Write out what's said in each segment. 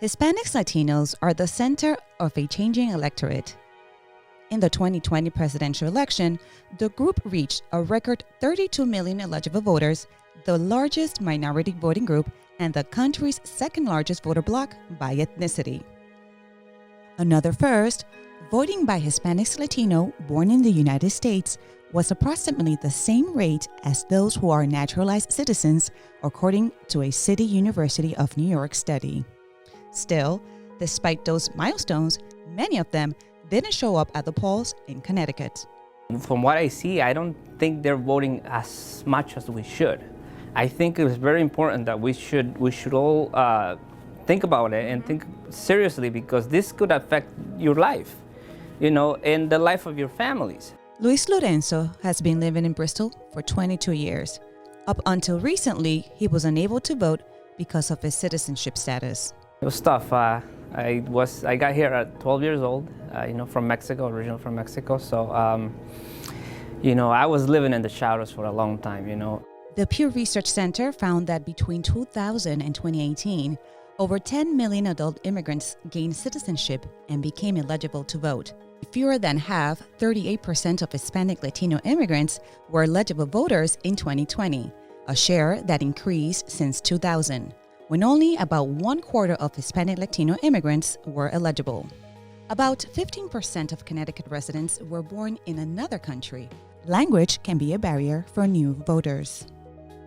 Hispanics-Latinos are the center of a changing electorate. In the 2020 presidential election, the group reached a record 32 million eligible voters, the largest minority voting group and the country's second largest voter bloc by ethnicity. Another first, voting by Hispanics-Latino born in the United States was approximately the same rate as those who are naturalized citizens, according to a City University of New York study. Still, despite those milestones, many of them didn't show up at the polls in Connecticut. From what I see, I don't think they're voting as much as we should. I think it is very important that we should all think about it and think seriously, because this could affect your life, and the life of your families. Luis Lorenzo has been living in Bristol for 22 years. Up until recently, he was unable to vote because of his citizenship status. It was tough. I got here at 12 years old, from Mexico, originally from Mexico. So, I was living in the shadows for a long time, The Pew Research Center found that between 2000 and 2018, over 10 million adult immigrants gained citizenship and became eligible to vote. Fewer than half, 38% of Hispanic-Latino immigrants were eligible voters in 2020, a share that increased since 2000. When only about 1/4 of Hispanic-Latino immigrants were eligible. About 15% of Connecticut residents were born in another country. Language can be a barrier for new voters.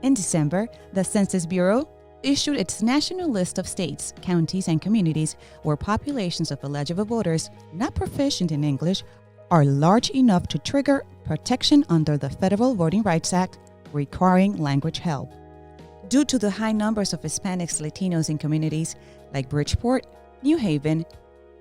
In December, the Census Bureau issued its national list of states, counties, and communities where populations of eligible voters not proficient in English are large enough to trigger protection under the Federal Voting Rights Act requiring language help. Due to the high numbers of Hispanics-Latinos in communities like Bridgeport, New Haven,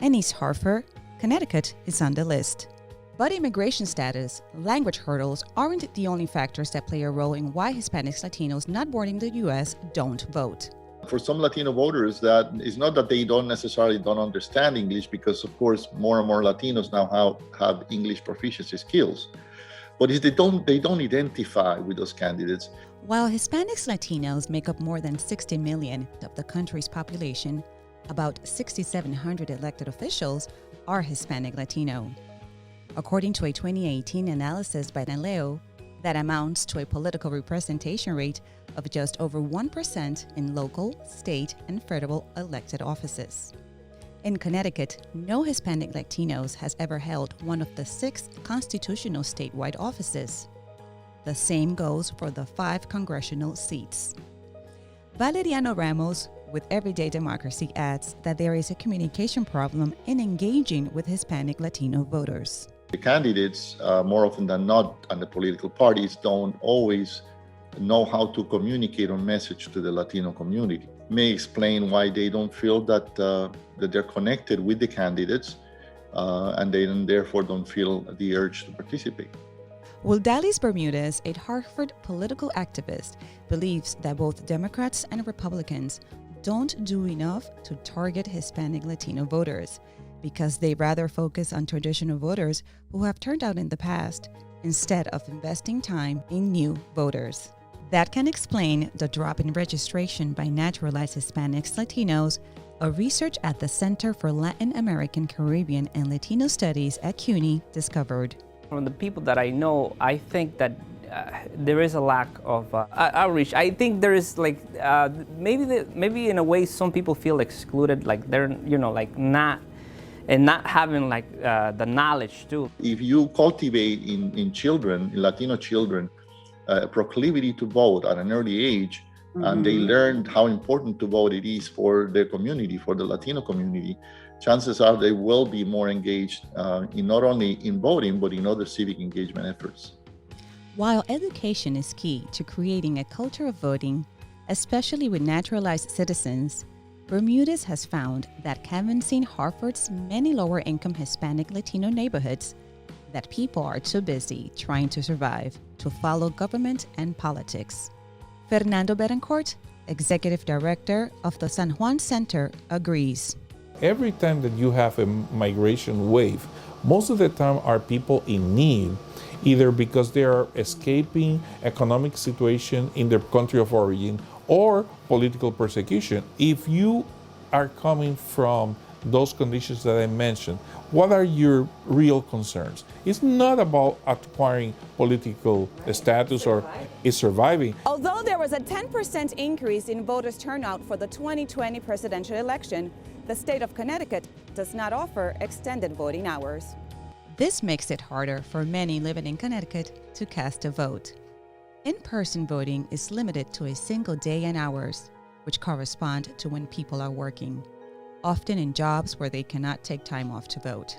and East Hartford, Connecticut is on the list. But immigration status, language hurdles aren't the only factors that play a role in why Hispanics-Latinos not born in the U.S. don't vote. For some Latino voters, that is not that they don't understand English, because of course more and more Latinos now have English proficiency skills. But they don't identify with those candidates. While Hispanics-Latinos make up more than 60 million of the country's population, about 6,700 elected officials are Hispanic-Latino. According to a 2018 analysis by NALEO, that amounts to a political representation rate of just over 1% in local, state, and federal elected offices. In Connecticut, no Hispanic-Latinos has ever held one of the 6 constitutional statewide offices. The same goes for the 5 congressional seats. Valeriano Ramos with Everyday Democracy adds that there is a communication problem in engaging with Hispanic-Latino voters. The candidates, more often than not, and the political parties don't always know how to communicate a message to the Latino community. May explain why they don't feel that they're connected with the candidates, and they therefore don't feel the urge to participate. Wildalis Bermudez, a Harvard political activist, believes that both Democrats and Republicans don't do enough to target Hispanic-Latino voters because they rather focus on traditional voters who have turned out in the past instead of investing time in new voters. That can explain the drop in registration by naturalized Hispanics-Latinos, a research at the Center for Latin American, Caribbean, and Latino Studies at CUNY discovered. From the people that I know, I think that there is a lack of outreach. I think there is maybe in a way some people feel excluded, like they're not having the knowledge too. If you cultivate in Latino children, a proclivity to vote at an early age, and they learn how important to vote it is for their community, for the Latino community, chances are they will be more engaged in not only in voting, but in other civic engagement efforts. While education is key to creating a culture of voting, especially with naturalized citizens, Bermudez has found that canvassing Hartford's many lower-income Hispanic-Latino neighborhoods that people are too busy trying to survive to follow government and politics. Fernando Betancourt, Executive Director of the San Juan Center, agrees. Every time that you have a migration wave, most of the time are people in need, either because they are escaping economic situation in their country of origin or political persecution. If you are coming from those conditions that I mentioned, what are your real concerns? It's not about acquiring political status or is surviving. Although there was a 10% increase in voters' turnout for the 2020 presidential election, the state of Connecticut does not offer extended voting hours. This makes it harder for many living in Connecticut to cast a vote. In-person voting is limited to a single day and hours, which correspond to when people are working, often in jobs where they cannot take time off to vote.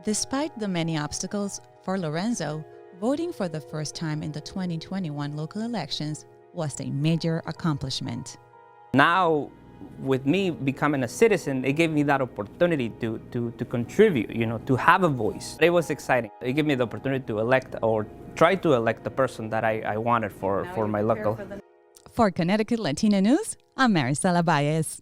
Despite the many obstacles, for Lorenzo, voting for the first time in the 2021 local elections was a major accomplishment. Now, with me becoming a citizen, it gave me that opportunity to contribute, to have a voice. It was exciting. It gave me the opportunity to elect or try to elect the person that I wanted for my local. For Connecticut Latino News, I'm Maricela Baez.